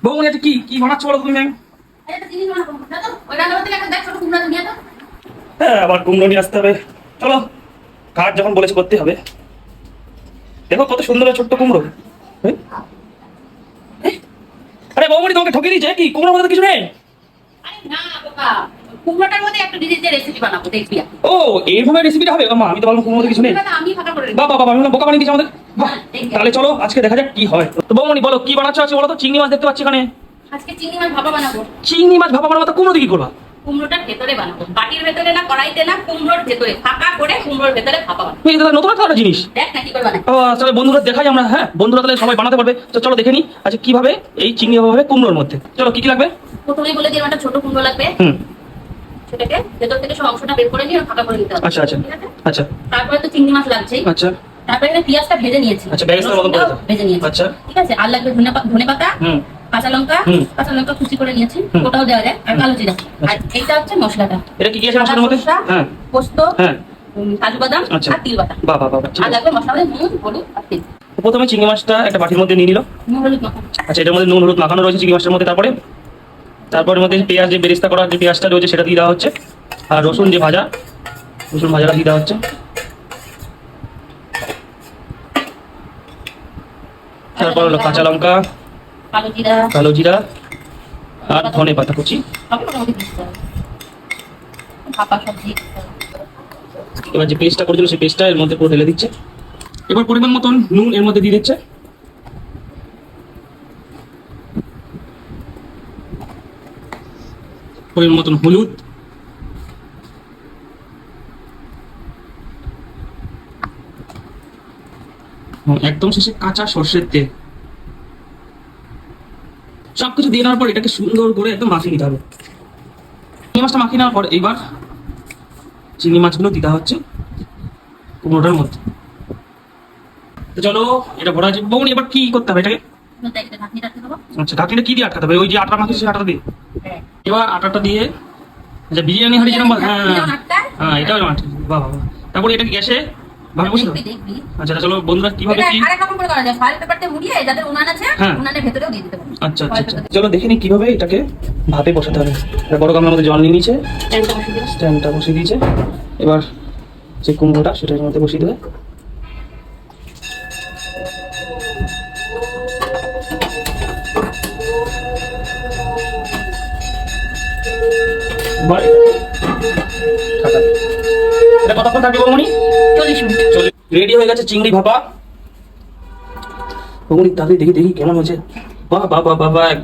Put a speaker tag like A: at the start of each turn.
A: বৌমনি এটা কি কি বানাচ্ছ বলো তুমি? হ্যাঁ, আবার কুমড়ো নিয়ে আসতে হবে। চলো, কাজ যখন বলেছে করতে হবে। দেখো কত সুন্দর ছোট্ট কুমড়ো। হ্যাঁ? আরে বৌমনি তোমাকে ঠকিয়ে দিয়েছে কি? কুমড়োর মধ্যে কিছু নেই? ও, এইভাবে রেসিপিটা হবে? মা, আমি তো বললাম কুমড়োর মধ্যে কিছু নেই। বাবা বাবা, আমি বোকা বানিয়ে দিয়েছি আমাদের। বাহ, তাহলে চলো আজকে দেখা যাক কি হয়। তো বৌমনি বলো কি বানাচ্ছ আজকে বলো তো? চিংড়ি মাছ দেখতে পাচ্ছি এখানে।
B: আজকে চিংড়ি মাছ ভাপা বানাবো।
A: চিংড়ি মাছ ভাপা বানাবো? কুমড়ো দিয়ে কি করবা?
B: কুমড়োটার ভেতরে বানাবো, বাটির ভেতরে না, কড়াইতে না, কুমড়োর ভেতরে ফাঁকা করে কুমড়োর ভেতরে ভাপা বানাবো।
A: এটা তো নতুন একটা জিনিস।
B: দেখ না কি করে বানাই।
A: তাহলে বন্ধুরা দেখাই আমরা। হ্যাঁ, বন্ধুরা তাহলে সবাই বানাতে পারবে। তো চলো দেখে নি আচ্ছা কিভাবে এই চিংড়ি ভাপা হবে কুমড়োর মধ্যে। চলো কি কি লাগবে?
B: প্রথমেই বলে দিই, একটা ছোট কুমড়ো লাগবে। সেটাকে ভেতর থেকে সব অংশটা বের করে নিয়ে ফাঁকা করে নিতে হবে।
A: আচ্ছা আচ্ছা আচ্ছা।
B: তারপরে তো চিংড়ি মাছ লাগছেই।
A: আচ্ছা।
B: তারপরে এখানে পেঁয়াজটা ভেজে নিয়েছি।
A: আচ্ছা, বেরেস্তার মতো করে দাও।
B: ভেজে নিয়েছি।
A: আচ্ছা।
B: ঠিক আছে, আর লাগবে ধনেপাতা, কাঁচা লঙ্কা। কাঁচা লঙ্কা কুচি করে নিয়েছি, ওটাও দেওয়া যায়। আর কালো জিরা। আর এইটা হচ্ছে মশলাটা।
A: এটা কি কি আছে মশলার মধ্যে?
B: হ্যাঁ, পোস্ত,
A: হ্যাঁ,
B: কাজু বাদাম আর তিল বাটা।
A: বাহ বাহ বাহ।
B: আর লাগবে মশলাতে নুন, হলুদ আর তেল।
A: প্রথমে চিংড়ি মাছটা একটা বাটির মধ্যে নিয়ে নিল।
B: নুন হলুদ মাখা।
A: আচ্ছা, এটার মধ্যে নুন হলুদ মাখানো রয়েছে চিংড়ি মাছের মধ্যে। তারপরে মধ্যে পেঁয়াজ যে বেরেস্তা করা যে পেঁয়াজটা রয়েছে সেটা দিয়ে দেওয়া হচ্ছে। আর রসুন যে রসুন ভাজাটা দিয়ে দেওয়া হচ্ছে। তারপর হলো কাঁচা লঙ্কা, কালো জিরা আর ধনে পাতা কুচি। এবার যে পেস্টটা করেছিল সেই পেস্টটা এর মধ্যে পুরো ঢেলে দিচ্ছে। এবার পরিমাণ মতন নুন এর মধ্যে দিয়ে দিচ্ছে। পরিমাণ মতন হলুদ, একদম শেষে কাঁচা সর্ষের তেল। সবকিছু দিয়ে নেওয়ার পর এটাকে সুন্দর করে একদম মাখিয়ে নিতে হবে। চিংড়ি মাছটা মাখিয়ে নেওয়ার পর এবার চিংড়ি মাছগুলো দিতে হচ্ছে কুমড়োটার মধ্যে। তো চলো এটা ভরা আছে। বৌনি এবার কি করতে হবে এটাকে? আচ্ছা, ঢাকনিটা কি দিয়ে আটকাতে হবে? ওই যে আটা মাখিয়েছে সেই আটাটা দিয়ে? এবার আটাটা দিয়ে, আচ্ছা বিরিয়ানি হাঁড়ি যেরকম। হ্যাঁ হ্যাঁ, এটাও আটা। বাহ বাহ। তারপরে এটাকে গ্যাসে ভাবে বসে দেবো। আচ্ছা চলো বন্ধুরা কিভাবে কি আচ্ছা আচ্ছা চলো দেখে নি কিভাবে এটাকে ভাপে বসাতে হবে। বড় গামলার মধ্যে জল নিয়ে নিয়েছে, স্ট্যান্ডটা বসিয়ে দিয়েছে। এবার যে কুমড়োটা সেটার মধ্যে বসিয়ে দেবে। এটা কতক্ষণ থাকবে বৌমনি?
B: 40 মিনিট।
A: রেডি হয়ে গেছে চিংড়ি ভাপা। বৌমনি তাহলে দেখি দেখি কেমন হয়েছে। বাহ বাহ বাহ বাহ।